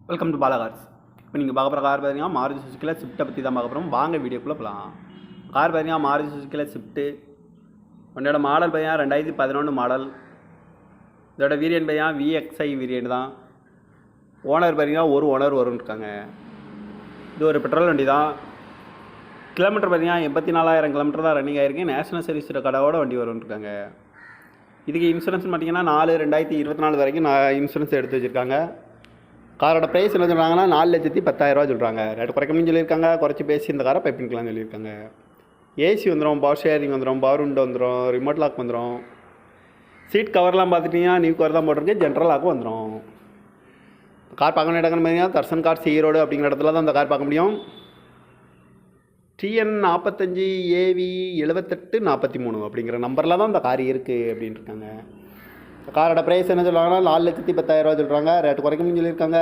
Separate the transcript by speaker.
Speaker 1: Welcome to Bala cars. இப்போ நீங்கள் பார்க்க போகிற கார் பார்த்தீங்கன்னா மாருதி சுசுக்கியில் ஸ்விஃப்ட்டை பற்றி தான் பார்க்க போகிறோம். வாங்க வீடியோக்குள்ளே போகலாம். கார் பார்த்தீங்கன்னா மாருதி சுசுக்கியில் ஸ்விஃப்ட்டு. உன்னோட மாடல் பார்த்தீங்கன்னா 2011 மாடல். இதோட வேரியன்ட் பார்த்தீங்கன்னா VXI வேரியன்ட் தான். ஓனர் பார்த்தீங்கன்னா ஒரு ஓனர் வரும்னு. இது ஒரு பெட்ரோல் வண்டி தான். கிலோமீட்டர் பார்த்தீங்கன்னா 84,000 கிலோமீட்டர் தான் ரன்னிங் ஆகிருக்கு. நேஷனல் சர்வீஸ் ரெக்கார்டோட வண்டி வரும்னு. இதுக்கு இன்சூரன்ஸ் பார்த்தீங்கன்னா 4/2024 வரைக்கும் இன்சூரன்ஸ் எடுத்து வச்சுருக்காங்க. காரோட ப்ரைஸ் என்ன சொல்கிறாங்கன்னா 4,10,000 சொல்கிறாங்க. ரேட்டு குறைக்கணும்னு சொல்லியிருக்காங்க. குறைச்சி பேசி இந்த காரை பைப்பிங்கலாம் சொல்லியிருக்காங்க. ஏசி வந்துடும், பவர் ஷேரிங் வந்துடும், பவர் விண்டோ வந்துடும், ரிமோட் லாக் வந்துடும். சீட் கவர்லாம் பார்த்துட்டிங்கன்னா நியூ கவர் தான் போட்டிருக்கு. ஜென்ரல் லாக்கும் வந்துடும். கார் பார்க்க வேண்டிய இடங்கள்னு பார்த்தீங்கன்னா தர்சன் கார்ஸ் ஈரோடு அப்படிங்கிற இடத்துல தான் அந்த கார் பார்க்க முடியும். TN 45 AV 7843 அப்படிங்கிற நம்பரில் தான் இந்த கார் இருக்குது அப்படின்ட்டு இருக்காங்க. காரோட ப்ரைஸ் என்ன சொல்கிறாங்கன்னா 4,10,000 சொல்கிறாங்க. ரேட்டு குறைக்கணும்னு சொல்லியிருக்காங்க.